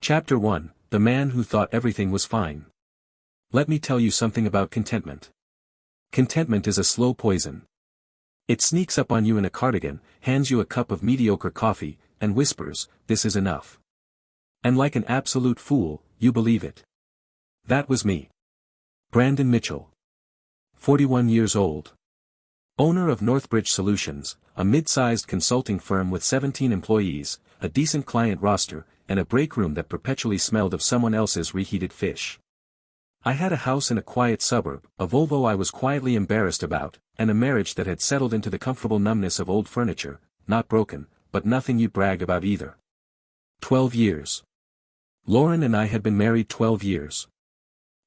Chapter 1, The Man Who Thought Everything Was Fine. Let me tell you something about contentment. Contentment is a slow poison. It sneaks up on you in a cardigan, hands you a cup of mediocre coffee, and whispers, "This is enough." And like an absolute fool, you believe it. That was me. Brandon Mitchell. 41 years old. Owner of Northbridge Solutions, a mid-sized consulting firm with 17 employees, a decent client roster, and a break room that perpetually smelled of someone else's reheated fish. I had a house in a quiet suburb, a Volvo I was quietly embarrassed about, and a marriage that had settled into the comfortable numbness of old furniture, not broken, but nothing you'd brag about either. 12 years. Lauren and I had been married 12 years.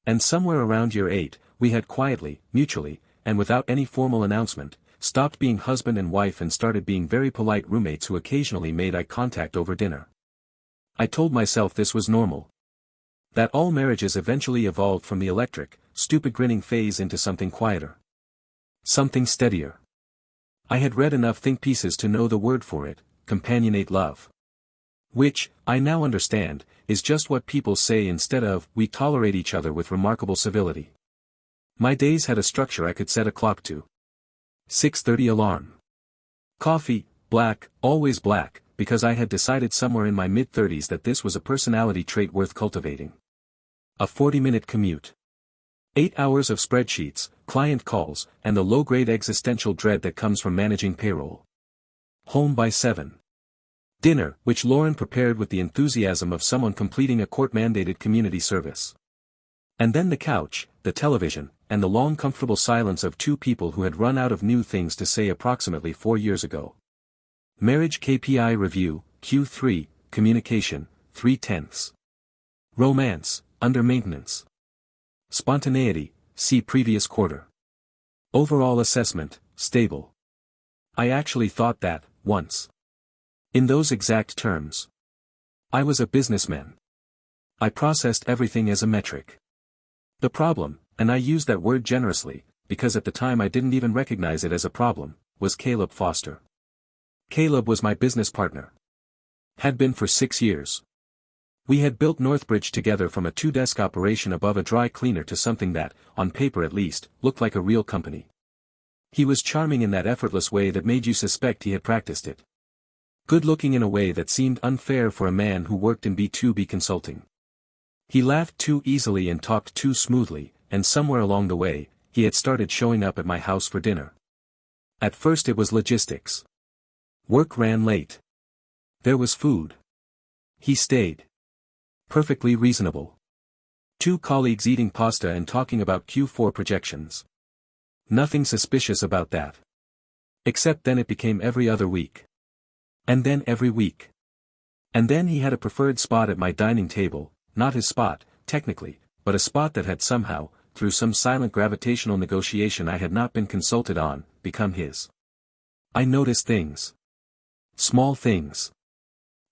And somewhere around year 8, we had quietly, mutually, and without any formal announcement, stopped being husband and wife and started being very polite roommates who occasionally made eye contact over dinner. I told myself this was normal. That all marriages eventually evolved from the electric, stupid grinning phase into something quieter. Something steadier. I had read enough think pieces to know the word for it, companionate love. Which, I now understand, is just what people say instead of, "We tolerate each other with remarkable civility." My days had a structure I could set a clock to. 6:30 alarm. Coffee, black, always black, because I had decided somewhere in my mid-30s that this was a personality trait worth cultivating. A 40-minute commute. 8 hours of spreadsheets, client calls, and the low-grade existential dread that comes from managing payroll. Home by 7. Dinner, which Lauren prepared with the enthusiasm of someone completing a court-mandated community service. And then the couch, the television, and the long comfortable silence of two people who had run out of new things to say approximately 4 years ago. Marriage KPI Review, Q3, Communication, 3/10. Romance, under maintenance. Spontaneity, see previous quarter. Overall assessment, stable. I actually thought that, once. In those exact terms. I was a businessman. I processed everything as a metric. The problem, and I use that word generously, because at the time I didn't even recognize it as a problem, was Caleb Foster. Caleb was my business partner. Had been for 6 years. We had built Northbridge together from a 2-desk operation above a dry cleaner to something that, on paper at least, looked like a real company. He was charming in that effortless way that made you suspect he had practiced it. Good-looking in a way that seemed unfair for a man who worked in B2B consulting. He laughed too easily and talked too smoothly, and somewhere along the way, he had started showing up at my house for dinner. At first it was logistics. Work ran late. There was food. He stayed. Perfectly reasonable. 2 colleagues eating pasta and talking about Q4 projections. Nothing suspicious about that. Except then it became every other week. And then every week. And then he had a preferred spot at my dining table, not his spot, technically, but a spot that had somehow, through some silent gravitational negotiation I had not been consulted on, become his. I noticed things. Small things.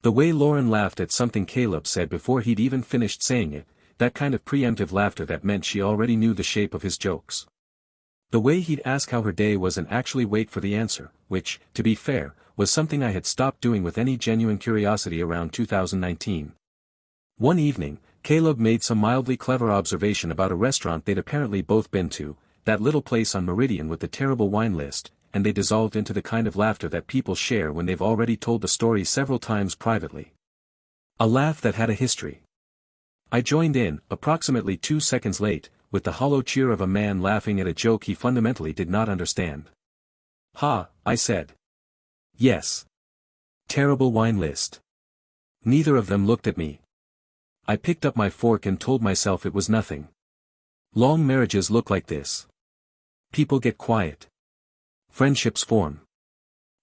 The way Lauren laughed at something Caleb said before he'd even finished saying it, that kind of preemptive laughter that meant she already knew the shape of his jokes. The way he'd ask how her day was and actually wait for the answer, which, to be fair, was something I had stopped doing with any genuine curiosity around 2019. One evening, Caleb made some mildly clever observation about a restaurant they'd apparently both been to, that little place on Meridian with the terrible wine list, and they dissolved into the kind of laughter that people share when they've already told the story several times privately. A laugh that had a history. I joined in, approximately 2 seconds late, with the hollow cheer of a man laughing at a joke he fundamentally did not understand. "Ha," I said. "Yes. Terrible wine list." Neither of them looked at me. I picked up my fork and told myself it was nothing. Long marriages look like this. People get quiet. Friendships form.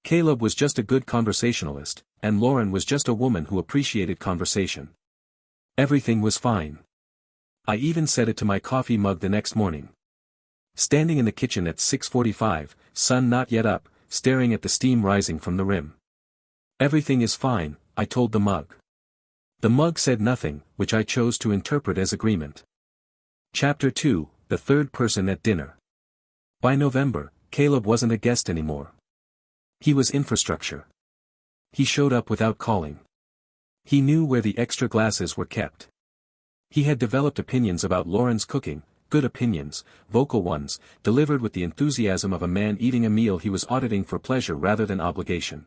Caleb was just a good conversationalist, and Lauren was just a woman who appreciated conversation. Everything was fine. I even said it to my coffee mug the next morning. Standing in the kitchen at 6:45, sun not yet up, staring at the steam rising from the rim. "Everything is fine," I told the mug. The mug said nothing, which I chose to interpret as agreement. Chapter 2, The Third Person at Dinner. By November, Caleb wasn't a guest anymore. He was infrastructure. He showed up without calling. He knew where the extra glasses were kept. He had developed opinions about Lauren's cooking, good opinions, vocal ones, delivered with the enthusiasm of a man eating a meal he was auditing for pleasure rather than obligation.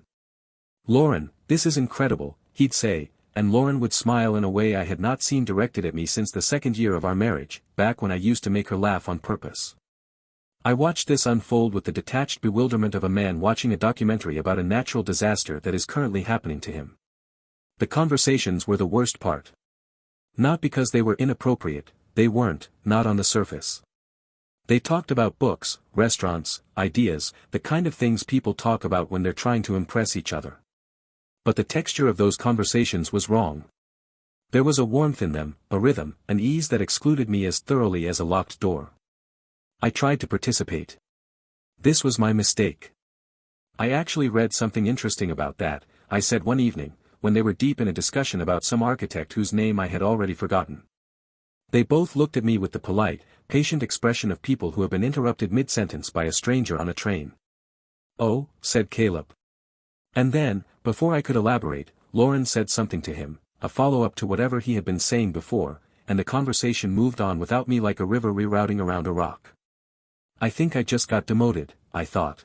"Lauren, this is incredible," he'd say, and Lauren would smile in a way I had not seen directed at me since the second year of our marriage, back when I used to make her laugh on purpose. I watched this unfold with the detached bewilderment of a man watching a documentary about a natural disaster that is currently happening to him. The conversations were the worst part. Not because they were inappropriate, they weren't, not on the surface. They talked about books, restaurants, ideas, the kind of things people talk about when they're trying to impress each other. But the texture of those conversations was wrong. There was a warmth in them, a rhythm, an ease that excluded me as thoroughly as a locked door. I tried to participate. This was my mistake. "I actually read something interesting about that," I said one evening, when they were deep in a discussion about some architect whose name I had already forgotten. They both looked at me with the polite, patient expression of people who have been interrupted mid-sentence by a stranger on a train. "Oh," said Caleb. And then, before I could elaborate, Lauren said something to him, a follow-up to whatever he had been saying before, and the conversation moved on without me like a river rerouting around a rock. I think I just got demoted, I thought.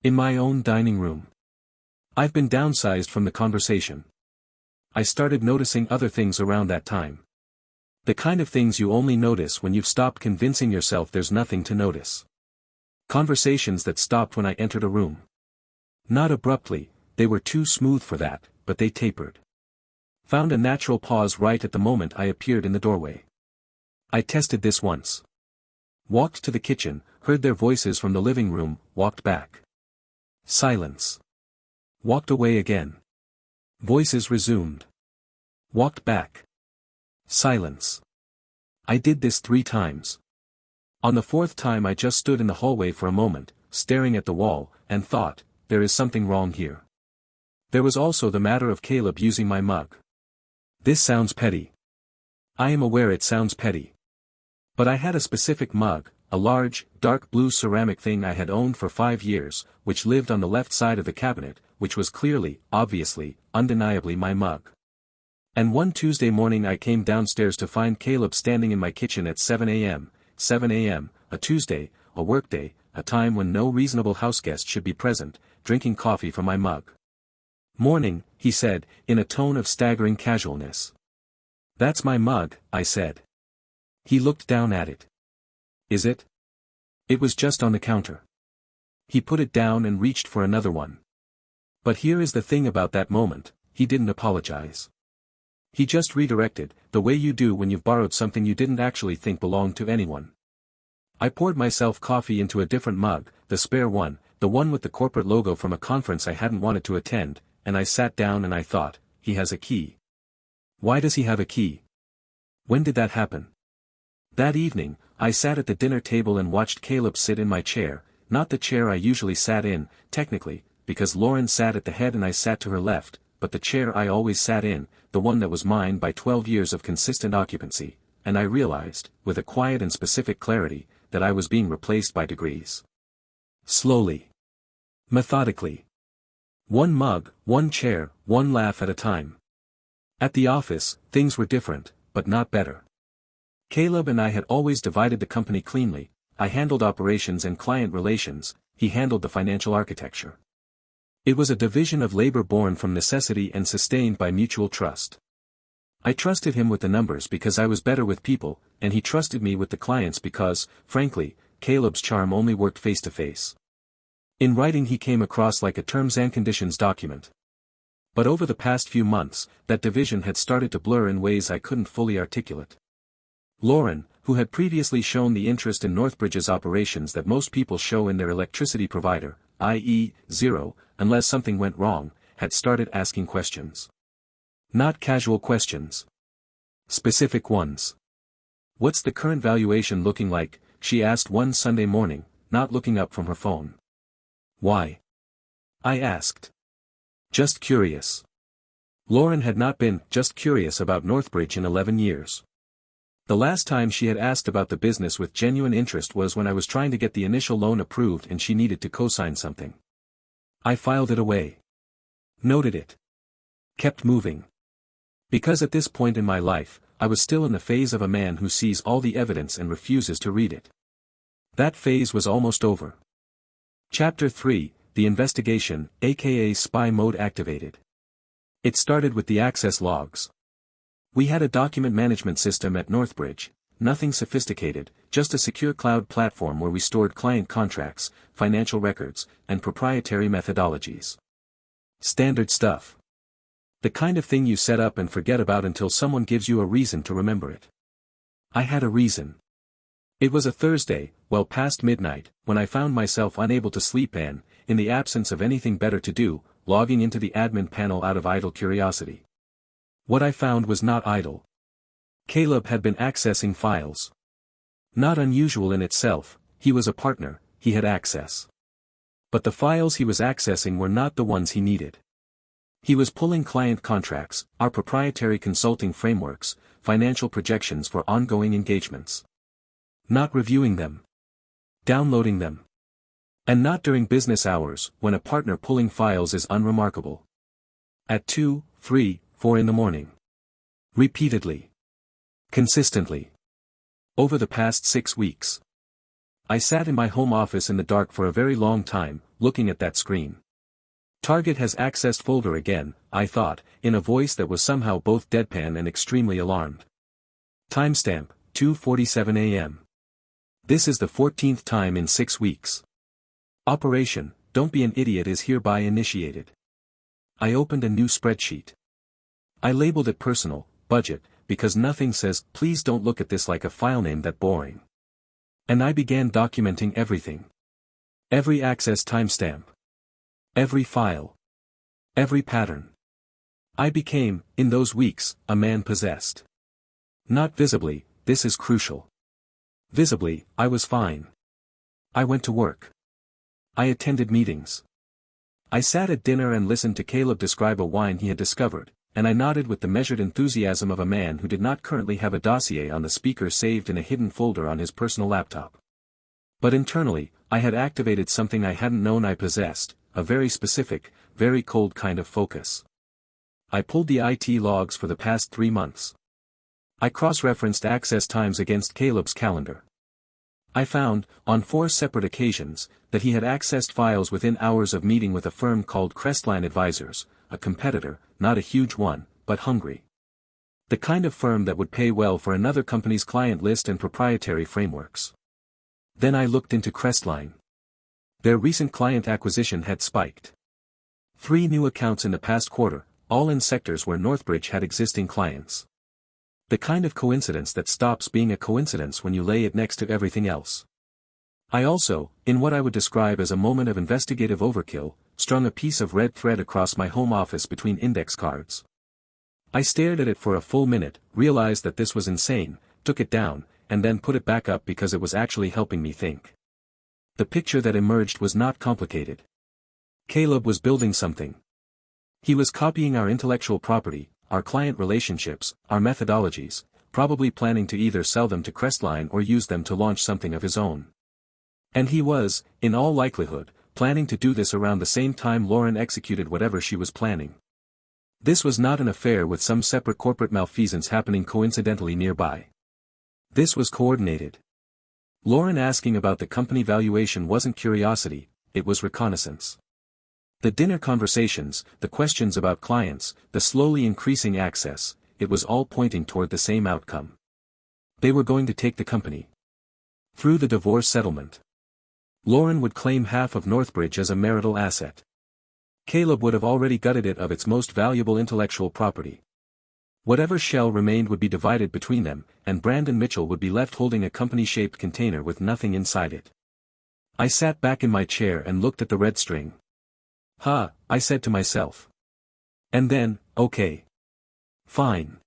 In my own dining room. I've been downsized from the conversation. I started noticing other things around that time. The kind of things you only notice when you've stopped convincing yourself there's nothing to notice. Conversations that stopped when I entered a room. Not abruptly, they were too smooth for that, but they tapered. Found a natural pause right at the moment I appeared in the doorway. I tested this once. Walked to the kitchen, heard their voices from the living room, walked back. Silence. Walked away again. Voices resumed. Walked back. Silence. I did this 3 times. On the 4th time I just stood in the hallway for a moment, staring at the wall, and thought, there is something wrong here. There was also the matter of Caleb using my mug. This sounds petty. I am aware it sounds petty. But I had a specific mug, a large, dark blue ceramic thing I had owned for 5 years, which lived on the left side of the cabinet, which was clearly, obviously, undeniably my mug. And one Tuesday morning I came downstairs to find Caleb standing in my kitchen at 7 a.m., a Tuesday, a workday, a time when no reasonable houseguest should be present, drinking coffee from my mug. "Morning," he said, in a tone of staggering casualness. "That's my mug," I said. He looked down at it. "Is it?" It was just on the counter. He put it down and reached for another one. But here is the thing about that moment, he didn't apologize. He just redirected, the way you do when you've borrowed something you didn't actually think belonged to anyone. I poured myself coffee into a different mug, the spare one, the one with the corporate logo from a conference I hadn't wanted to attend, and I sat down and I thought, he has a key. Why does he have a key? When did that happen? That evening, I sat at the dinner table and watched Caleb sit in my chair, not the chair I usually sat in, technically, because Lauren sat at the head and I sat to her left, but the chair I always sat in, the one that was mine by 12 years of consistent occupancy, and I realized, with a quiet and specific clarity, that I was being replaced by degrees. Slowly. Methodically. One mug, one chair, one laugh at a time. At the office, things were different, but not better. Caleb and I had always divided the company cleanly. I handled operations and client relations, he handled the financial architecture. It was a division of labor born from necessity and sustained by mutual trust. I trusted him with the numbers because I was better with people, and he trusted me with the clients because, frankly, Caleb's charm only worked face to face. In writing he came across like a terms and conditions document. But over the past few months, that division had started to blur in ways I couldn't fully articulate. Lauren, who had previously shown the interest in Northbridge's operations that most people show in their electricity provider, i.e., zero, unless something went wrong, had started asking questions. Not casual questions. Specific ones. "What's the current valuation looking like?" she asked one Sunday morning, not looking up from her phone. "Why?" I asked. Just curious. Lauren had not been just curious about Northbridge in 11 years. The last time she had asked about the business with genuine interest was when I was trying to get the initial loan approved and she needed to co-sign something. I filed it away. Noted it. Kept moving. Because at this point in my life, I was still in the phase of a man who sees all the evidence and refuses to read it. That phase was almost over. Chapter 3, The Investigation, aka Spy Mode activated. It started with the access logs. We had a document management system at Northbridge, nothing sophisticated, just a secure cloud platform where we stored client contracts, financial records, and proprietary methodologies. Standard stuff. The kind of thing you set up and forget about until someone gives you a reason to remember it. I had a reason. It was a Thursday, well past midnight, when I found myself unable to sleep and, in the absence of anything better to do, logging into the admin panel out of idle curiosity. What I found was not idle. Caleb had been accessing files. Not unusual in itself, he was a partner, he had access. But the files he was accessing were not the ones he needed. He was pulling client contracts, our proprietary consulting frameworks, financial projections for ongoing engagements. Not reviewing them. Downloading them. And not during business hours, when a partner pulling files is unremarkable. At 2, 3, 4 in the morning. Repeatedly. Consistently. Over the past 6 weeks. I sat in my home office in the dark for a very long time, looking at that screen. Target has accessed folder again, I thought, in a voice that was somehow both deadpan and extremely alarmed. Timestamp, 2:47 a.m. This is the 14th time in 6 weeks. Operation, Don't Be an Idiot is hereby initiated. I opened a new spreadsheet. I labeled it Personal, Budget, because nothing says, please don't look at this like a file name that boring. And I began documenting everything. Every access timestamp. Every file. Every pattern. I became, in those weeks, a man possessed. Not visibly, this is crucial. Visibly, I was fine. I went to work. I attended meetings. I sat at dinner and listened to Caleb describe a wine he had discovered, and I nodded with the measured enthusiasm of a man who did not currently have a dossier on the speaker saved in a hidden folder on his personal laptop. But internally, I had activated something I hadn't known I possessed, a very specific, very cold kind of focus. I pulled the IT logs for the past 3 months. I cross-referenced access times against Caleb's calendar. I found, on 4 separate occasions, that he had accessed files within hours of meeting with a firm called Crestline Advisors, a competitor, not a huge one, but hungry. The kind of firm that would pay well for another company's client list and proprietary frameworks. Then I looked into Crestline. Their recent client acquisition had spiked. 3 new accounts in the past quarter, all in sectors where Northbridge had existing clients. The kind of coincidence that stops being a coincidence when you lay it next to everything else. I also, in what I would describe as a moment of investigative overkill, strung a piece of red thread across my home office between index cards. I stared at it for a full minute, realized that this was insane, took it down, and then put it back up because it was actually helping me think. The picture that emerged was not complicated. Caleb was building something. He was copying our intellectual property, our client relationships, our methodologies, probably planning to either sell them to Crestline or use them to launch something of his own. And he was, in all likelihood, planning to do this around the same time Lauren executed whatever she was planning. This was not an affair with some separate corporate malfeasance happening coincidentally nearby. This was coordinated. Lauren asking about the company valuation wasn't curiosity, it was reconnaissance. The dinner conversations, the questions about clients, the slowly increasing access, it was all pointing toward the same outcome. They were going to take the company. Through the divorce settlement. Lauren would claim half of Northbridge as a marital asset. Caleb would have already gutted it of its most valuable intellectual property. Whatever shell remained would be divided between them, and Brandon Mitchell would be left holding a company-shaped container with nothing inside it. I sat back in my chair and looked at the red string. Ha, I said to myself. And then, okay. Fine.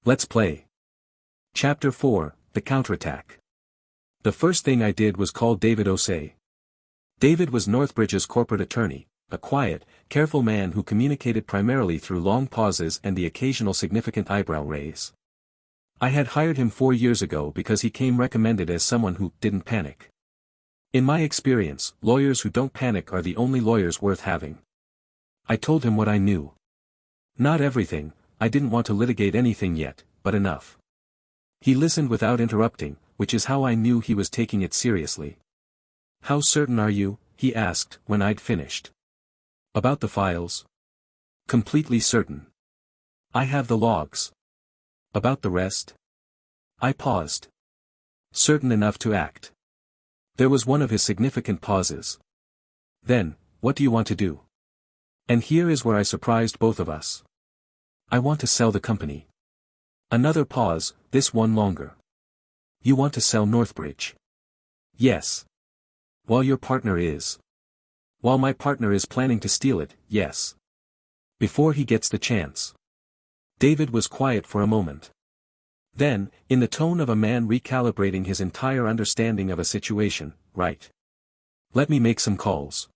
Let's play. Chapter 4, The Counterattack. The first thing I did was call David Osei. David was Northbridge's corporate attorney, a quiet, careful man who communicated primarily through long pauses and the occasional significant eyebrow raise. I had hired him 4 years ago because he came recommended as someone who didn't panic. In my experience, lawyers who don't panic are the only lawyers worth having. I told him what I knew. Not everything, I didn't want to litigate anything yet, but enough. He listened without interrupting, which is how I knew he was taking it seriously. "How certain are you?" he asked, when I'd finished. "About the files?" "Completely certain. I have the logs." "About the rest?" I paused. "Certain enough to act." There was one of his significant pauses. "Then, what do you want to do?" And here is where I surprised both of us. "I want to sell the company." Another pause, this one longer. "You want to sell Northbridge?" "Yes." "While your partner is?" "While my partner is planning to steal it, yes." "Before he gets the chance." David was quiet for a moment. Then, in the tone of a man recalibrating his entire understanding of a situation, "Right. Let me make some calls."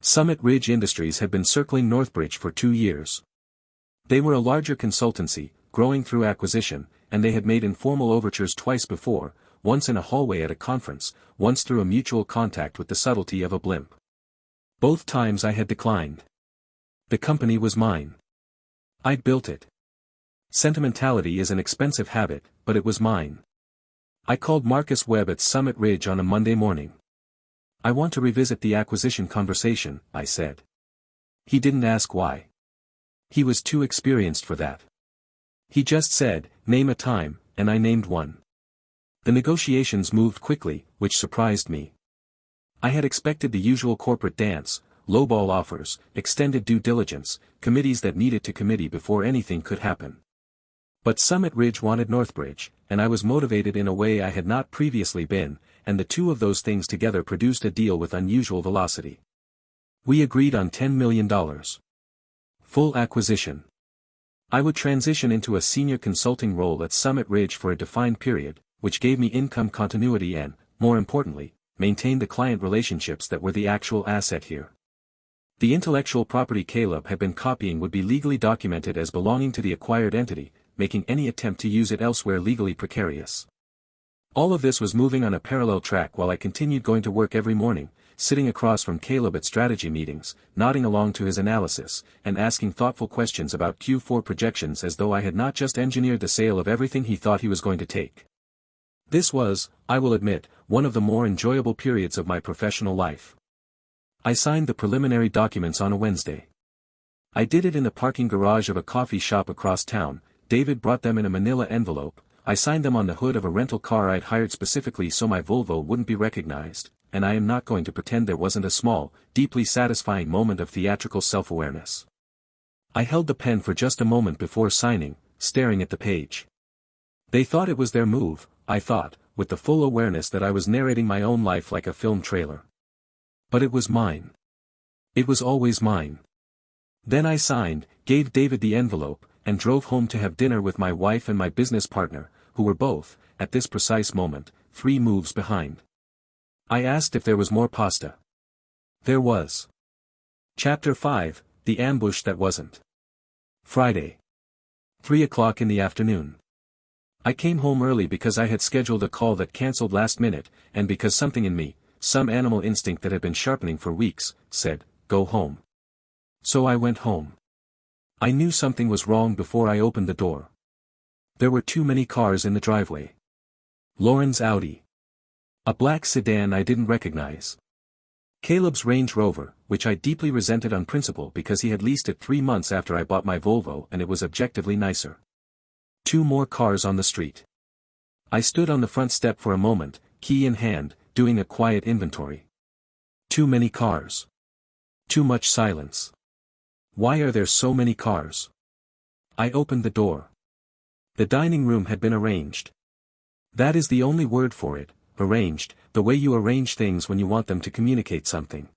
Summit Ridge Industries had been circling Northbridge for 2 years. They were a larger consultancy, growing through acquisition, and they had made informal overtures twice before, once in a hallway at a conference, once through a mutual contact with the subtlety of a blimp. Both times I had declined. The company was mine. I'd built it. Sentimentality is an expensive habit, but it was mine. I called Marcus Webb at Summit Ridge on a Monday morning. "I want to revisit the acquisition conversation," I said. He didn't ask why. He was too experienced for that. He just said, "Name a time," and I named one. The negotiations moved quickly, which surprised me. I had expected the usual corporate dance, lowball offers, extended due diligence, committees that needed to committee before anything could happen. But Summit Ridge wanted Northbridge, and I was motivated in a way I had not previously been, and the two of those things together produced a deal with unusual velocity. We agreed on $10 million. Full acquisition. I would transition into a senior consulting role at Summit Ridge for a defined period, which gave me income continuity and, more importantly, maintained the client relationships that were the actual asset here. The intellectual property Caleb had been copying would be legally documented as belonging to the acquired entity, making any attempt to use it elsewhere legally precarious. All of this was moving on a parallel track while I continued going to work every morning, sitting across from Caleb at strategy meetings, nodding along to his analysis, and asking thoughtful questions about Q4 projections as though I had not just engineered the sale of everything he thought he was going to take. This was, I will admit, one of the more enjoyable periods of my professional life. I signed the preliminary documents on a Wednesday. I did it in the parking garage of a coffee shop across town. David brought them in a manila envelope. I signed them on the hood of a rental car I'd hired specifically so my Volvo wouldn't be recognized, and I am not going to pretend there wasn't a small, deeply satisfying moment of theatrical self-awareness. I held the pen for just a moment before signing, staring at the page. They thought it was their move, I thought, with the full awareness that I was narrating my own life like a film trailer. But it was mine. It was always mine. Then I signed, gave David the envelope, and drove home to have dinner with my wife and my business partner, who were both, at this precise moment, 3 moves behind. I asked if there was more pasta. There was. Chapter 5, The Ambush That Wasn't. Friday. 3 o'clock in the afternoon. I came home early because I had scheduled a call that cancelled last minute, and because something in me, some animal instinct that had been sharpening for weeks, said, "Go home." So I went home. I knew something was wrong before I opened the door. There were too many cars in the driveway. Lauren's Audi. A black sedan I didn't recognize. Caleb's Range Rover, which I deeply resented on principle because he had leased it 3 months after I bought my Volvo and it was objectively nicer. 2 more cars on the street. I stood on the front step for a moment, key in hand, doing a quiet inventory. Too many cars. Too much silence. Why are there so many cars? I opened the door. The dining room had been arranged. That is the only word for it, arranged, the way you arrange things when you want them to communicate something.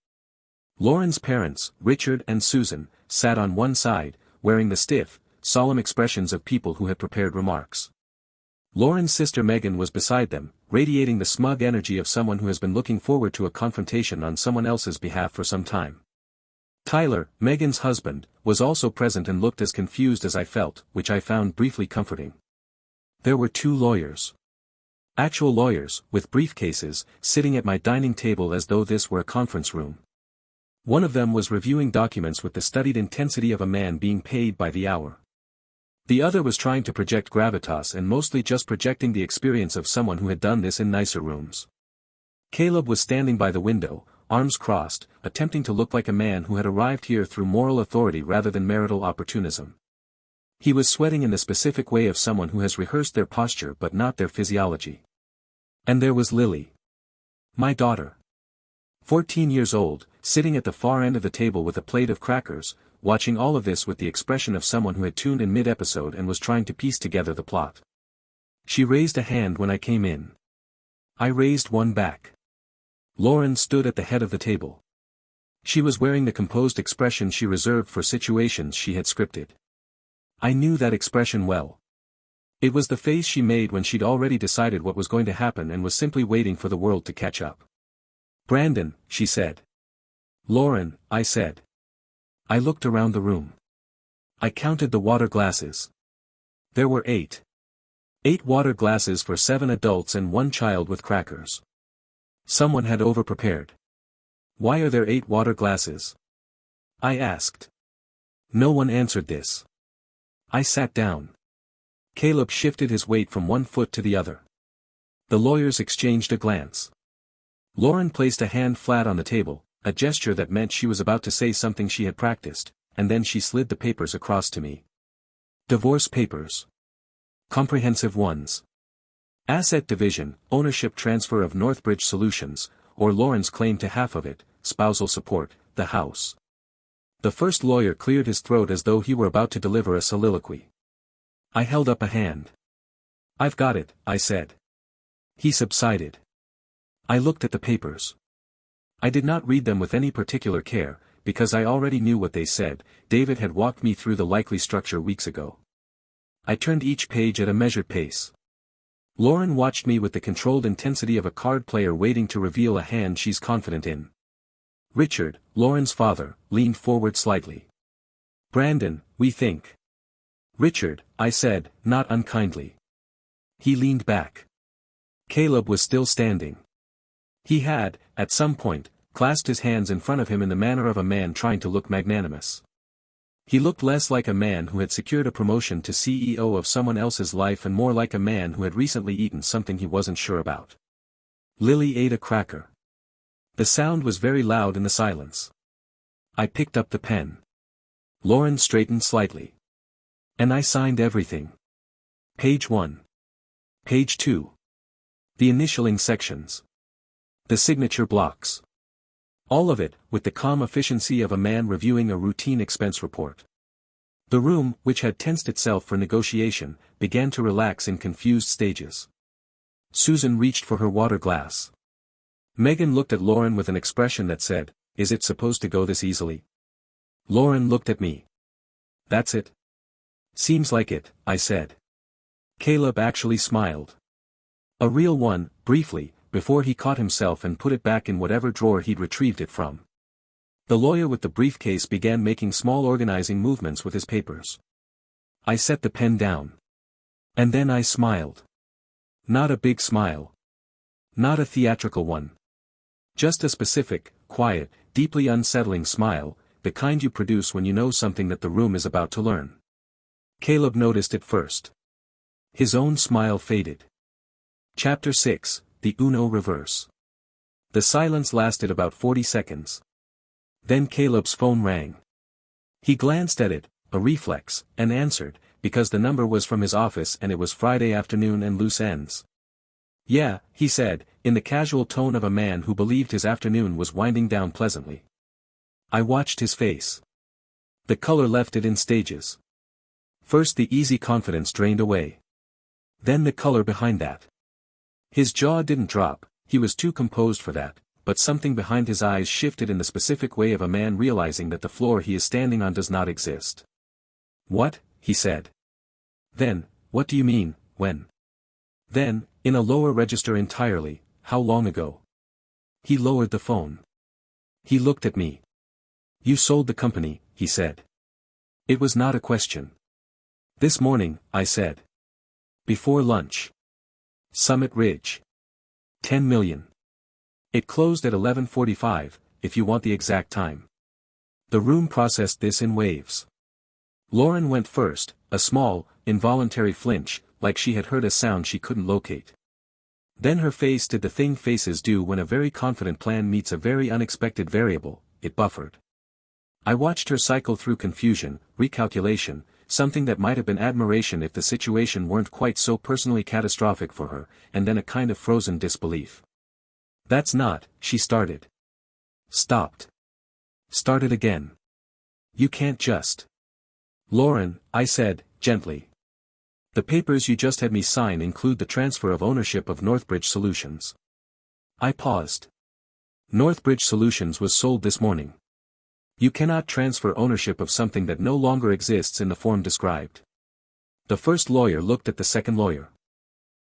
Lauren's parents, Richard and Susan, sat on one side, wearing the stiff, solemn expressions of people who had prepared remarks. Lauren's sister Megan was beside them, radiating the smug energy of someone who has been looking forward to a confrontation on someone else's behalf for some time. Tyler, Megan's husband, was also present and looked as confused as I felt, which I found briefly comforting. There were 2 lawyers. Actual lawyers, with briefcases, sitting at my dining table as though this were a conference room. One of them was reviewing documents with the studied intensity of a man being paid by the hour. The other was trying to project gravitas and mostly just projecting the experience of someone who had done this in nicer rooms. Caleb was standing by the window, arms crossed, attempting to look like a man who had arrived here through moral authority rather than marital opportunism. He was sweating in the specific way of someone who has rehearsed their posture but not their physiology. And there was Lily. My daughter. 14 years old, sitting at the far end of the table with a plate of crackers, watching all of this with the expression of someone who had tuned in mid-episode and was trying to piece together the plot. She raised a hand when I came in. I raised one back. Lauren stood at the head of the table. She was wearing the composed expression she reserved for situations she had scripted. I knew that expression well. It was the face she made when she'd already decided what was going to happen and was simply waiting for the world to catch up. Brandon, she said. Lauren, I said. I looked around the room. I counted the water glasses. There were 8. 8 water glasses for 7 adults and 1 child with crackers. Someone had over-prepared. Why are there 8 water glasses? I asked. No one answered this. I sat down. Caleb shifted his weight from one foot to the other. The lawyers exchanged a glance. Lauren placed a hand flat on the table, a gesture that meant she was about to say something she had practiced, and then she slid the papers across to me. Divorce papers. Comprehensive ones. Asset division, ownership transfer of Northbridge Solutions, or Lauren's claim to half of it, spousal support, the house. The first lawyer cleared his throat as though he were about to deliver a soliloquy. I held up a hand. I've got it, I said. He subsided. I looked at the papers. I did not read them with any particular care, because I already knew what they said. David had walked me through the likely structure weeks ago. I turned each page at a measured pace. Lauren watched me with the controlled intensity of a card player waiting to reveal a hand she's confident in. Richard, Lauren's father, leaned forward slightly. Brandon, we think. Richard, I said, not unkindly. He leaned back. Caleb was still standing. He had, at some point, clasped his hands in front of him in the manner of a man trying to look magnanimous. He looked less like a man who had secured a promotion to CEO of someone else's life and more like a man who had recently eaten something he wasn't sure about. Lily ate a cracker. The sound was very loud in the silence. I picked up the pen. Lauren straightened slightly. And I signed everything. Page 1. Page 2. The initialing sections. The signature blocks. All of it, with the calm efficiency of a man reviewing a routine expense report. The room, which had tensed itself for negotiation, began to relax in confused stages. Susan reached for her water glass. Megan looked at Lauren with an expression that said, "Is it supposed to go this easily?" Lauren looked at me. "That's it." "Seems like it," I said. Caleb actually smiled. A real one, briefly, before he caught himself and put it back in whatever drawer he'd retrieved it from. The lawyer with the briefcase began making small organizing movements with his papers. I set the pen down. And then I smiled. Not a big smile. Not a theatrical one. Just a specific, quiet, deeply unsettling smile, the kind you produce when you know something that the room is about to learn. Caleb noticed it first. His own smile faded. Chapter 6, The Uno Reverse. The silence lasted about 40 seconds. Then Caleb's phone rang. He glanced at it, a reflex, and answered, because the number was from his office and it was Friday afternoon and loose ends. "Yeah," he said, in the casual tone of a man who believed his afternoon was winding down pleasantly. I watched his face. The color left it in stages. First the easy confidence drained away. Then the color behind that. His jaw didn't drop, he was too composed for that, but something behind his eyes shifted in the specific way of a man realizing that the floor he is standing on does not exist. "What?" he said. Then, "What do you mean, when?" Then, in a lower register entirely, "How long ago?" He lowered the phone. He looked at me. "You sold the company," he said. It was not a question. "This morning," I said. "Before lunch." Summit Ridge. 10 million. It closed at 11:45, if you want the exact time. The room processed this in waves. Lauren went first, a small, involuntary flinch, like she had heard a sound she couldn't locate. Then her face did the thing faces do when a very confident plan meets a very unexpected variable, it buffered. I watched her cycle through confusion, recalculation, something that might have been admiration if the situation weren't quite so personally catastrophic for her, and then a kind of frozen disbelief. That's not, she started. Stopped. Started again. You can't just. Lauren, I said, gently. The papers you just had me sign include the transfer of ownership of Northbridge Solutions. I paused. Northbridge Solutions was sold this morning. You cannot transfer ownership of something that no longer exists in the form described. The first lawyer looked at the second lawyer.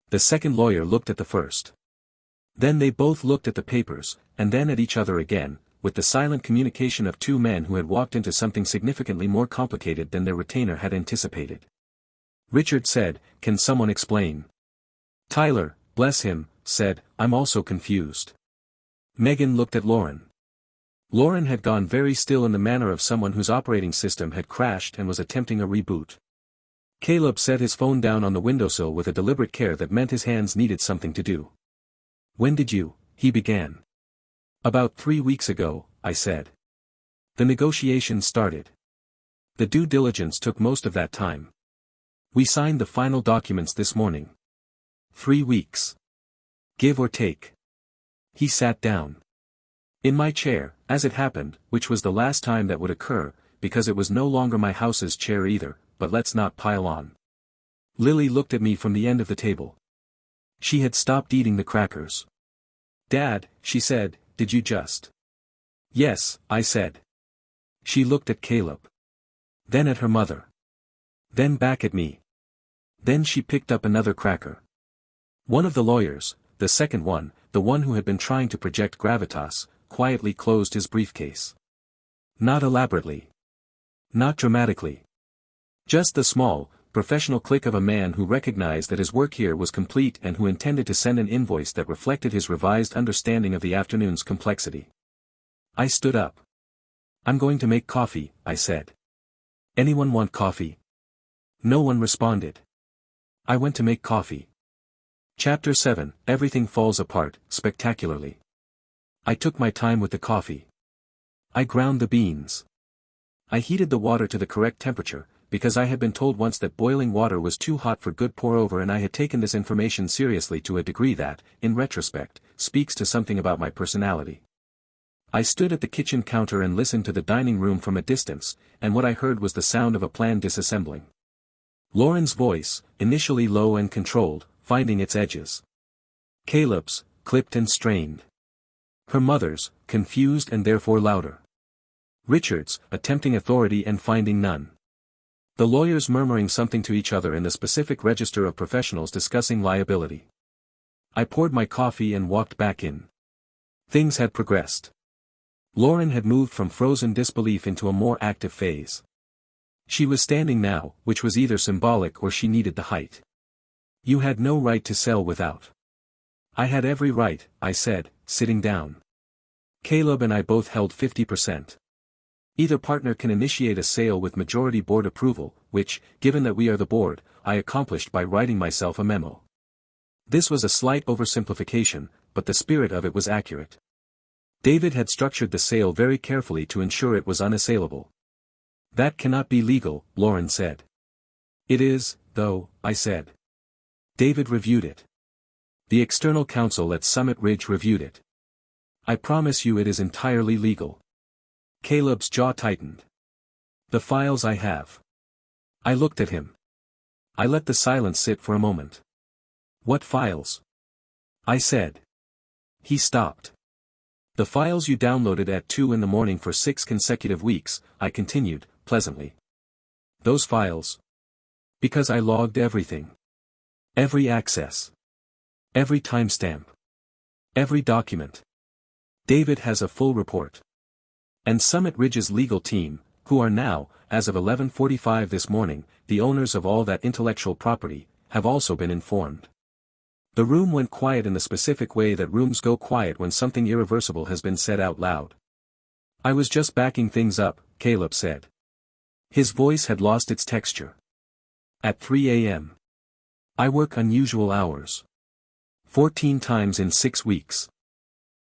The second lawyer looked at the first. Then they both looked at the papers, and then at each other again, with the silent communication of two men who had walked into something significantly more complicated than their retainer had anticipated. Richard said, "Can someone explain?" Tyler, bless him, said, "I'm also confused." Megan looked at Lauren. Lauren had gone very still in the manner of someone whose operating system had crashed and was attempting a reboot. Caleb set his phone down on the windowsill with a deliberate care that meant his hands needed something to do. "When did you?" he began. "About 3 weeks ago," I said. The negotiations started. The due diligence took most of that time. We signed the final documents this morning. 3 weeks. Give or take. He sat down. In my chair, as it happened, which was the last time that would occur, because it was no longer my house's chair either, but let's not pile on. Lily looked at me from the end of the table. She had stopped eating the crackers. "Dad," she said, "did you just?" "Yes," I said. She looked at Caleb. Then at her mother. Then back at me. Then she picked up another cracker. One of the lawyers, the second one, the one who had been trying to project gravitas, quietly closed his briefcase. Not elaborately. Not dramatically. Just the small, professional click of a man who recognized that his work here was complete and who intended to send an invoice that reflected his revised understanding of the afternoon's complexity. I stood up. "I'm going to make coffee," I said. "Anyone want coffee?" No one responded. I went to make coffee. Chapter 7, Everything Falls Apart, Spectacularly. I took my time with the coffee. I ground the beans. I heated the water to the correct temperature, because I had been told once that boiling water was too hot for good pour-over, and I had taken this information seriously to a degree that, in retrospect, speaks to something about my personality. I stood at the kitchen counter and listened to the dining room from a distance, and what I heard was the sound of a plan disassembling. Lauren's voice, initially low and controlled, finding its edges. Caleb's, clipped and strained. Her mother's, confused and therefore louder. Richard's, attempting authority and finding none. The lawyers murmuring something to each other in the specific register of professionals discussing liability. I poured my coffee and walked back in. Things had progressed. Lauren had moved from frozen disbelief into a more active phase. She was standing now, which was either symbolic or she needed the height. "You had no right to sell without." "I had every right," I said, sitting down. "Caleb and I both held 50%. Either partner can initiate a sale with majority board approval, which, given that we are the board, I accomplished by writing myself a memo." This was a slight oversimplification, but the spirit of it was accurate. David had structured the sale very carefully to ensure it was unassailable. "That cannot be legal," Lauren said. "It is, though," I said. David reviewed it. The external counsel at Summit Ridge reviewed it. "I promise you it is entirely legal." Caleb's jaw tightened. "The files I have." I looked at him. I let the silence sit for a moment. "What files?" I said. He stopped. "The files you downloaded at 2 in the morning for 6 consecutive weeks," I continued, pleasantly. "Those files." Because I logged everything. Every access. Every timestamp. Every document. David has a full report. And Summit Ridge's legal team, who are now, as of 11:45 this morning, the owners of all that intellectual property, have also been informed. The room went quiet in the specific way that rooms go quiet when something irreversible has been said out loud. "I was just backing things up," Caleb said. His voice had lost its texture. At 3 a.m. I work unusual hours. 14 times in 6 weeks.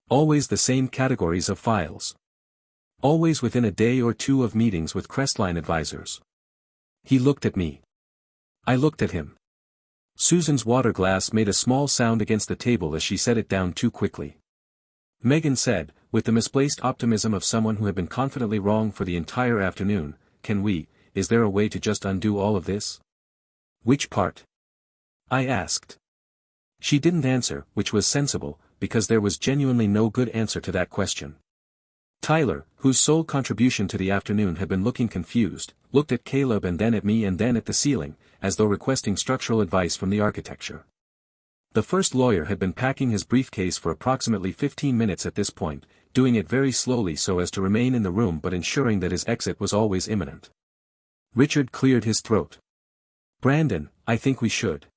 Always the same categories of files. Always within a day or two of meetings with Crestline advisors. He looked at me. I looked at him. Susan's water glass made a small sound against the table as she set it down too quickly. Megan said, with the misplaced optimism of someone who had been confidently wrong for the entire afternoon, is there a way to just undo all of this? Which part? I asked. She didn't answer, which was sensible, because there was genuinely no good answer to that question. Tyler, whose sole contribution to the afternoon had been looking confused, looked at Caleb and then at me and then at the ceiling, as though requesting structural advice from the architecture. The first lawyer had been packing his briefcase for approximately 15 minutes at this point, doing it very slowly so as to remain in the room but ensuring that his exit was always imminent. Richard cleared his throat. Brandon, I think we should.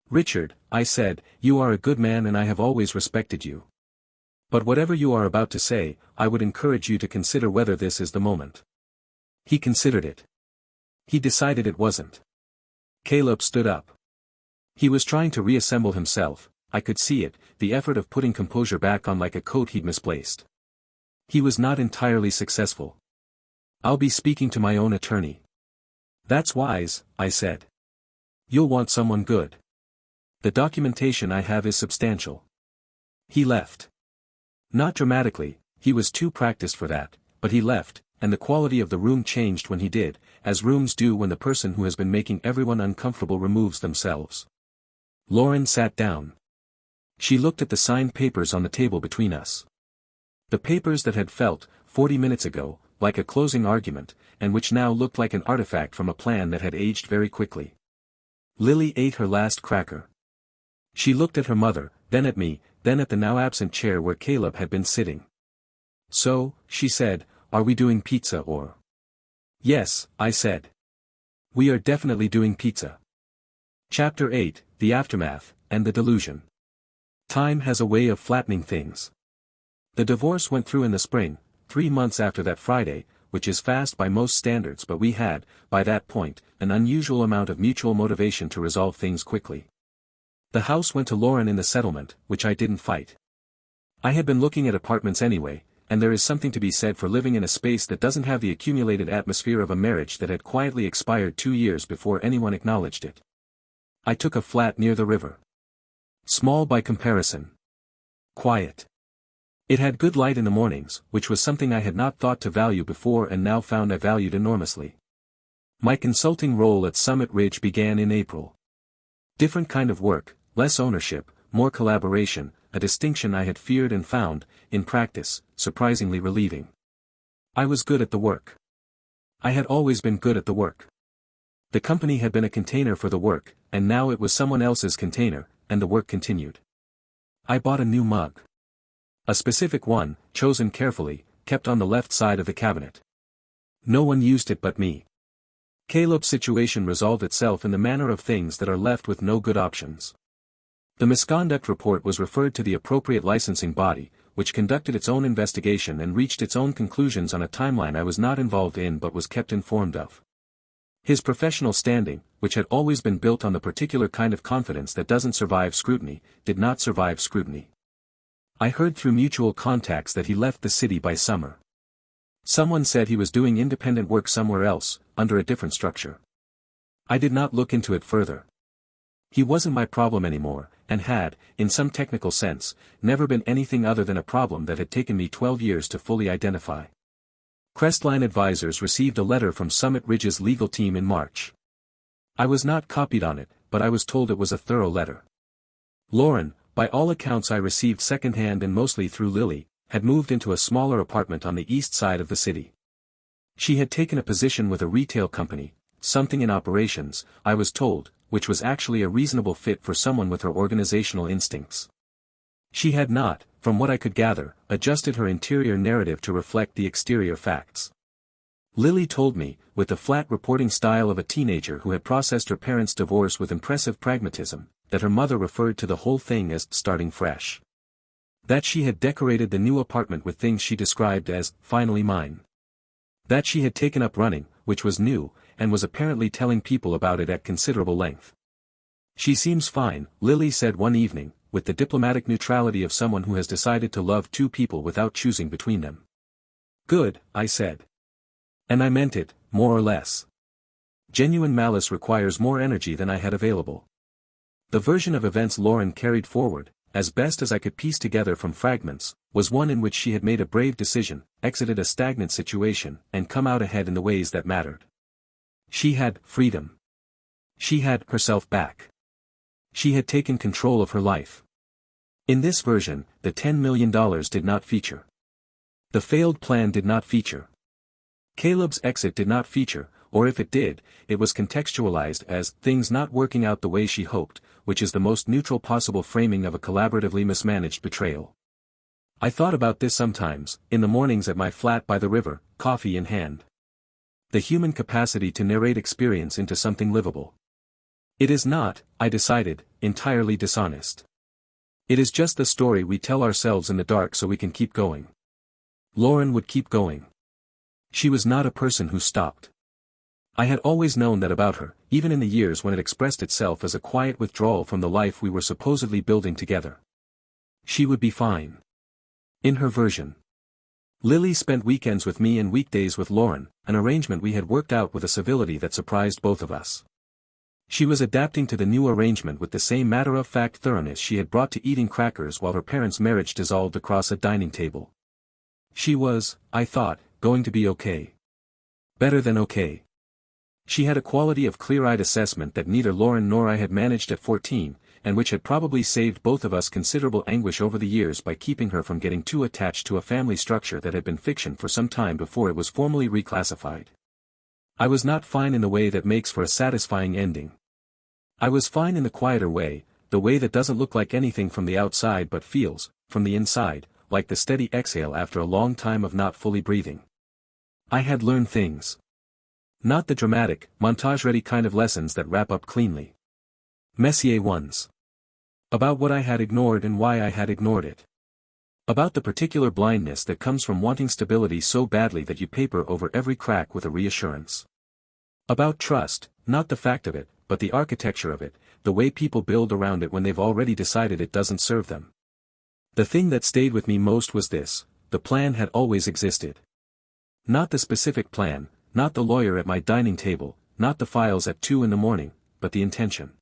Richard, I said, you are a good man and I have always respected you. But whatever you are about to say, I would encourage you to consider whether this is the moment. He considered it. He decided it wasn't. Caleb stood up. He was trying to reassemble himself, I could see it, the effort of putting composure back on like a coat he'd misplaced. He was not entirely successful. I'll be speaking to my own attorney. That's wise, I said. You'll want someone good. The documentation I have is substantial. He left. Not dramatically, he was too practiced for that, but he left, and the quality of the room changed when he did, as rooms do when the person who has been making everyone uncomfortable removes themselves. Lauren sat down. She looked at the signed papers on the table between us. The papers that had felt, 40 minutes ago, like a closing argument, and which now looked like an artifact from a plan that had aged very quickly. Lily ate her last cracker. She looked at her mother, then at me, then at the now absent chair where Caleb had been sitting. So, she said, are we doing pizza or? Yes, I said. We are definitely doing pizza. Chapter 8, The Aftermath, and the Delusion. Time has a way of flattening things. The divorce went through in the spring, 3 months after that Friday, which is fast by most standards, but we had, by that point, an unusual amount of mutual motivation to resolve things quickly. The house went to Lauren in the settlement, which I didn't fight. I had been looking at apartments anyway, and there is something to be said for living in a space that doesn't have the accumulated atmosphere of a marriage that had quietly expired 2 years before anyone acknowledged it. I took a flat near the river. Small by comparison. Quiet. It had good light in the mornings, which was something I had not thought to value before and now found I valued enormously. My consulting role at Summit Ridge began in April. Different kind of work, less ownership, more collaboration, a distinction I had feared and found, in practice, surprisingly relieving. I was good at the work. I had always been good at the work. The company had been a container for the work, and now it was someone else's container, and the work continued. I bought a new mug. A specific one, chosen carefully, kept on the left side of the cabinet. No one used it but me. Caleb's situation resolved itself in the manner of things that are left with no good options. The misconduct report was referred to the appropriate licensing body, which conducted its own investigation and reached its own conclusions on a timeline I was not involved in but was kept informed of. His professional standing, which had always been built on the particular kind of confidence that doesn't survive scrutiny, did not survive scrutiny. I heard through mutual contacts that he left the city by summer. Someone said he was doing independent work somewhere else, under a different structure. I did not look into it further. He wasn't my problem anymore, and had, in some technical sense, never been anything other than a problem that had taken me 12 years to fully identify. Crestline Advisors received a letter from Summit Ridge's legal team in March. I was not copied on it, but I was told it was a thorough letter. Lauren, by all accounts I received secondhand and mostly through Lily, had moved into a smaller apartment on the east side of the city. She had taken a position with a retail company, something in operations, I was told, which was actually a reasonable fit for someone with her organizational instincts. She had not, from what I could gather, adjusted her interior narrative to reflect the exterior facts. Lily told me, with the flat reporting style of a teenager who had processed her parents' divorce with impressive pragmatism, that her mother referred to the whole thing as starting fresh. That she had decorated the new apartment with things she described as finally mine. That she had taken up running, which was new, and was apparently telling people about it at considerable length. "She seems fine," Lily said one evening, with the diplomatic neutrality of someone who has decided to love two people without choosing between them. "Good," I said. And I meant it, more or less. Genuine malice requires more energy than I had available. The version of events Lauren carried forward, as best as I could piece together from fragments, was one in which she had made a brave decision, exited a stagnant situation, and come out ahead in the ways that mattered. She had freedom. She had herself back. She had taken control of her life. In this version, the $10 million did not feature. The failed plan did not feature. Caleb's exit did not feature, or if it did, it was contextualized as things not working out the way she hoped, which is the most neutral possible framing of a collaboratively mismanaged betrayal. I thought about this sometimes, in the mornings at my flat by the river, coffee in hand. The human capacity to narrate experience into something livable. It is not, I decided, entirely dishonest. It is just the story we tell ourselves in the dark so we can keep going. Lauren would keep going. She was not a person who stopped. I had always known that about her, even in the years when it expressed itself as a quiet withdrawal from the life we were supposedly building together. She would be fine. In her version. Lily spent weekends with me and weekdays with Lauren, an arrangement we had worked out with a civility that surprised both of us. She was adapting to the new arrangement with the same matter-of-fact thoroughness she had brought to eating crackers while her parents' marriage dissolved across a dining table. She was, I thought, going to be okay. Better than okay. She had a quality of clear-eyed assessment that neither Lauren nor I had managed at 14, and which had probably saved both of us considerable anguish over the years by keeping her from getting too attached to a family structure that had been fiction for some time before it was formally reclassified. I was not fine in the way that makes for a satisfying ending. I was fine in the quieter way, the way that doesn't look like anything from the outside but feels, from the inside, like the steady exhale after a long time of not fully breathing. I had learned things. Not the dramatic, montage-ready kind of lessons that wrap up cleanly. Messier ones. About what I had ignored and why I had ignored it. About the particular blindness that comes from wanting stability so badly that you paper over every crack with a reassurance. About trust, not the fact of it, but the architecture of it, the way people build around it when they've already decided it doesn't serve them. The thing that stayed with me most was this: the plan had always existed. Not the specific plan, not the lawyer at my dining table, not the files at 2 a.m, but the intention.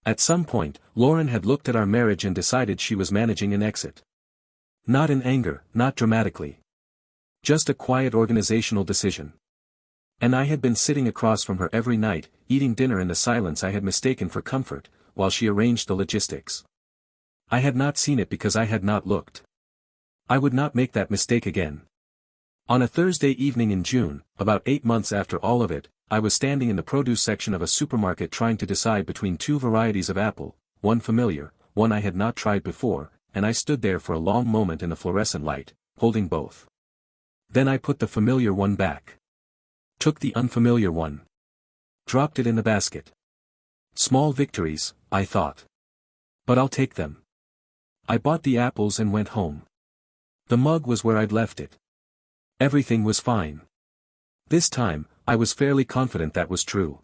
At some point, Lauren had looked at our marriage and decided she was managing an exit. Not in anger, not dramatically. Just a quiet organizational decision. And I had been sitting across from her every night, eating dinner in the silence I had mistaken for comfort, while she arranged the logistics. I had not seen it because I had not looked. I would not make that mistake again. On a Thursday evening in June, about 8 months after all of it, I was standing in the produce section of a supermarket trying to decide between two varieties of apple, one familiar, one I had not tried before, and I stood there for a long moment in the fluorescent light, holding both. Then I put the familiar one back. Took the unfamiliar one. Dropped it in the basket. Small victories, I thought. But I'll take them. I bought the apples and went home. The mug was where I'd left it. Everything was fine. This time, I was fairly confident that was true.